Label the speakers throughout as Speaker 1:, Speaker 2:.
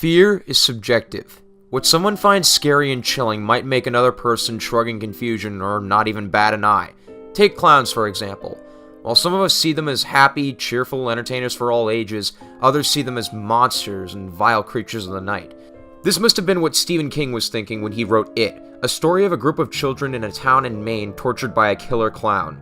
Speaker 1: Fear is subjective. What someone finds scary and chilling might make another person shrug in confusion or not even bat an eye. Take clowns, for example. While some of us see them as happy, cheerful entertainers for all ages, others see them as monsters and vile creatures of the night. This must have been what Stephen King was thinking when he wrote It, a story of a group of children in a town in Maine tortured by a killer clown.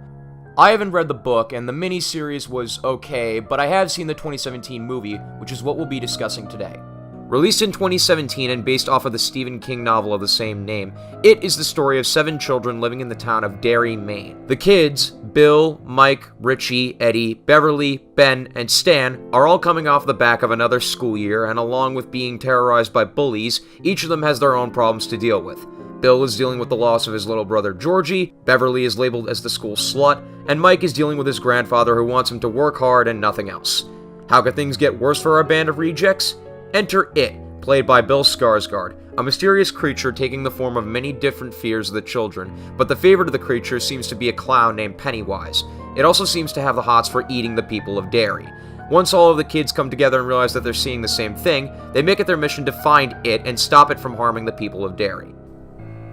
Speaker 1: I haven't read the book, and the miniseries was okay, but I have seen the 2017 movie, which is what we'll be discussing today. Released in 2017 and based off of the Stephen King novel of the same name, It is the story of 7 children living in the town of Derry, Maine. The kids, Bill, Mike, Richie, Eddie, Beverly, Ben, and Stan, are all coming off the back of another school year, and along with being terrorized by bullies, each of them has their own problems to deal with. Bill is dealing with the loss of his little brother Georgie, Beverly is labeled as the school slut, and Mike is dealing with his grandfather who wants him to work hard and nothing else. How could things get worse for our band of rejects? Enter It, played by Bill Skarsgård, a mysterious creature taking the form of many different fears of the children, but the favorite of the creatures seems to be a clown named Pennywise. It also seems to have the hots for eating the people of Derry. Once all of the kids come together and realize that they're seeing the same thing, they make it their mission to find it and stop it from harming the people of Derry.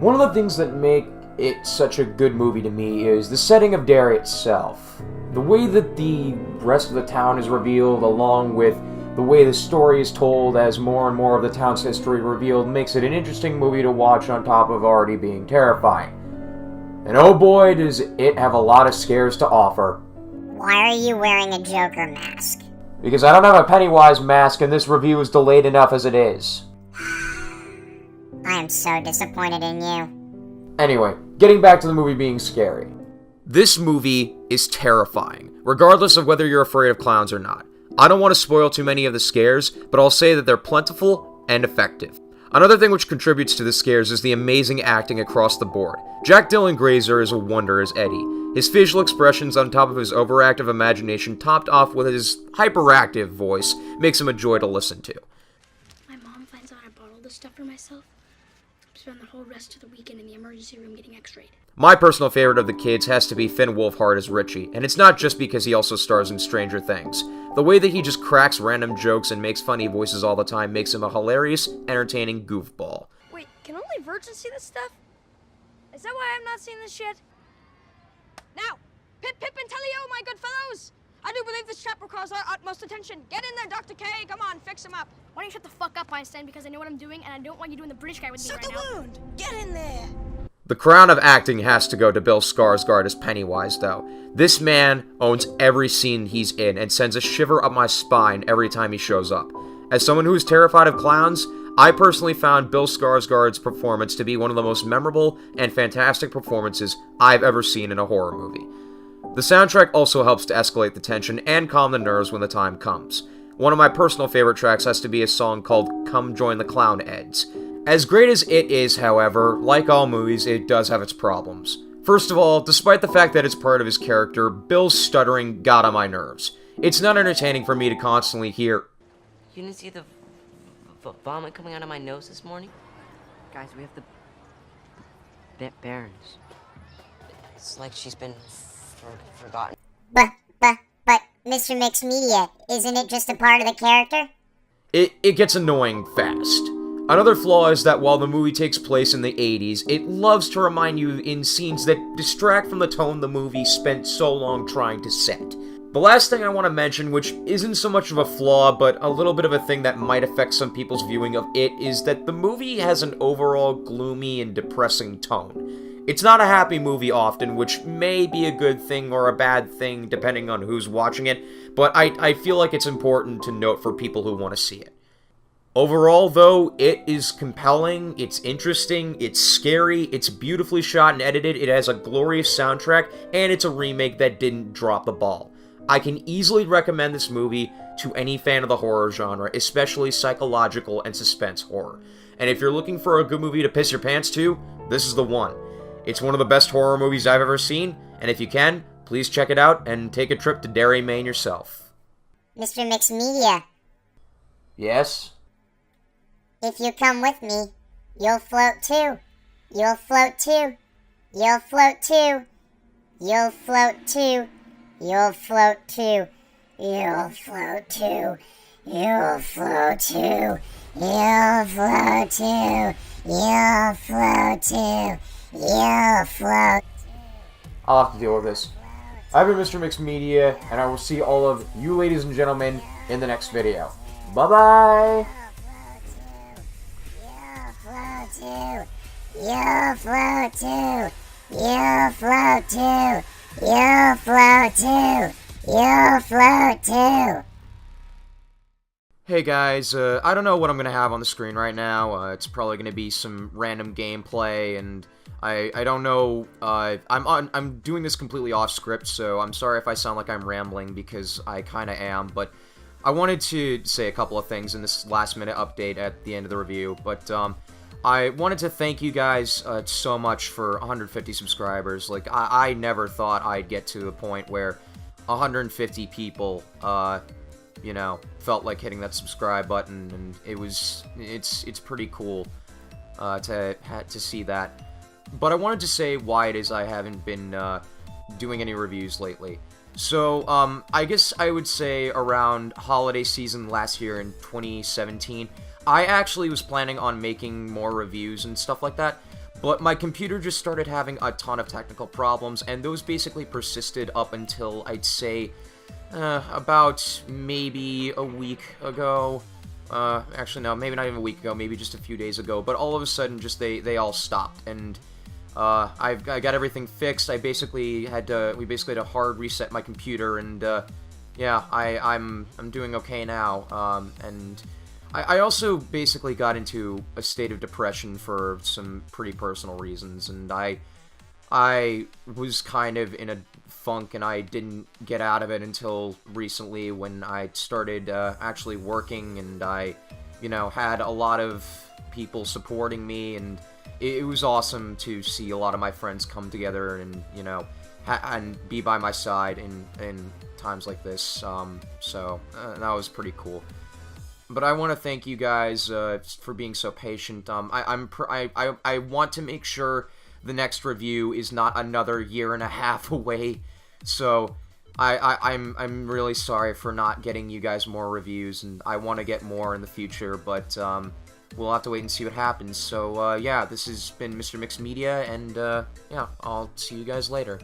Speaker 1: One of the things that make it such a good movie to me is the setting of Derry itself. The way that the rest of the town is revealed, along with the way the story is told as more and more of the town's history revealed, makes it an interesting movie to watch on top of already being terrifying. And oh boy, does it have a lot of scares to offer.
Speaker 2: Why are you wearing a Joker mask?
Speaker 1: Because I don't have a Pennywise mask and this review is delayed enough as it is.
Speaker 2: I am so disappointed in you.
Speaker 1: Anyway, getting back to the movie being scary. This movie is terrifying, regardless of whether you're afraid of clowns or not. I don't want to spoil too many of the scares, but I'll say that they're plentiful and effective. Another thing which contributes to the scares is the amazing acting across the board. Jack Dylan Grazer is a wonder as Eddie. His facial expressions on top of his overactive imagination topped off with his hyperactive voice makes him a joy to listen to.
Speaker 3: My mom finds out I bought all this stuff for myself. Spend the whole rest of the weekend in the emergency room getting x-rayed.
Speaker 1: My personal favorite of the kids has to be Finn Wolfhard as Richie, and it's not just because he also stars in Stranger Things. The way that he just cracks random jokes and makes funny voices all the time makes him a hilarious, entertaining goofball.
Speaker 4: Wait, can only virgins see this stuff? Is that why I'm not seeing this shit? Now, Pip, Pip, and Tellio, my good fellows! I do believe this chap requires our utmost attention. Get in there, Dr. K. Come on, fix him up.
Speaker 3: Why don't you shut the fuck up, Einstein, because I know what I'm doing, and I don't want you doing the British guy with me
Speaker 4: Shut
Speaker 3: right
Speaker 4: the
Speaker 3: now.
Speaker 4: wound! Get in there!
Speaker 1: The crown of acting has to go to Bill Skarsgård as Pennywise, though. This man owns every scene he's in and sends a shiver up my spine every time he shows up. As someone who's terrified of clowns, I personally found Bill Skarsgård's performance to be one of the most memorable and fantastic performances I've ever seen in a horror movie. The soundtrack also helps to escalate the tension and calm the nerves when the time comes. One of my personal favorite tracks has to be a song called Come Join the Clown Eds. As great as it is, however, like all movies, it does have its problems. First of all, despite the fact that it's part of his character, Bill's stuttering got on my nerves. It's not entertaining for me to constantly hear,
Speaker 5: "You didn't see the vomit coming out of my nose this morning?" Guys, we have the Barons. It's like she's been forgotten.
Speaker 2: But, Mr. Mixed Media, isn't it just a part of the character?
Speaker 1: It gets annoying fast. Another flaw is that while the movie takes place in the 80s, it loves to remind you in scenes that distract from the tone the movie spent so long trying to set. The last thing I want to mention, which isn't so much of a flaw, but a little bit of a thing that might affect some people's viewing of it, is that the movie has an overall gloomy and depressing tone. It's not a happy movie often, which may be a good thing or a bad thing depending on who's watching it, but I feel like it's important to note for people who want to see it. Overall, though, it is compelling, it's interesting, it's scary, it's beautifully shot and edited, it has a glorious soundtrack, and it's a remake that didn't drop the ball. I can easily recommend this movie to any fan of the horror genre, especially psychological and suspense horror. And if you're looking for a good movie to piss your pants to, this is the one. It's one of the best horror movies I've ever seen, and if you can, please check it out and take a trip to Derry, Maine yourself.
Speaker 2: Mr. Mixed Media,
Speaker 1: Yes?
Speaker 2: if you come with me, you'll float too. You'll float too. You'll float too. You'll float too. You'll float too. You'll float too. You'll float too. You'll float too. You'll float too. You'll float.
Speaker 1: I'll have to deal with this. I've been Mr. Mixed Media, and I will see all of you ladies and gentlemen in the next video. Bye-bye!
Speaker 2: You'll float too. You'll float too. You'll float too. You'll float too. You'll float too.
Speaker 1: Hey guys, I don't know what I'm gonna have on the screen right now. It's probably gonna be some random gameplay, and I don't know. I'm doing this completely off script, so I'm sorry if I sound like I'm rambling because I kind of am. But I wanted to say a couple of things in this last-minute update at the end of the review. But I wanted to thank you guys so much for 150 subscribers. Like I never thought I'd get to a point where 150 people, you know, felt like hitting that subscribe button, and it's pretty cool to see that. But I wanted to say why it is I haven't been doing any reviews lately. So I guess I would say around holiday season last year in 2017, I actually was planning on making more reviews and stuff like that. But my computer just started having a ton of technical problems, and those basically persisted up until, I'd say, about maybe a week ago. Actually, no, maybe not even a week ago, maybe just a few days ago. But all of a sudden, just they all stopped, and I got everything fixed. We basically had to hard reset my computer, and yeah, I'm doing okay now. And I also basically got into a state of depression for some pretty personal reasons, and I was kind of in a funk, and I didn't get out of it until recently when I started actually working, and I, you know, had a lot of people supporting me, and it was awesome to see a lot of my friends come together and, you know, and be by my side in times like this. So that was pretty cool. But I want to thank you guys for being so patient. I want to make sure the next review is not another year and a half away. So I'm really sorry for not getting you guys more reviews, and I want to get more in the future. But we'll have to wait and see what happens. So yeah, this has been Mr. Mixed Media, and yeah, I'll see you guys later.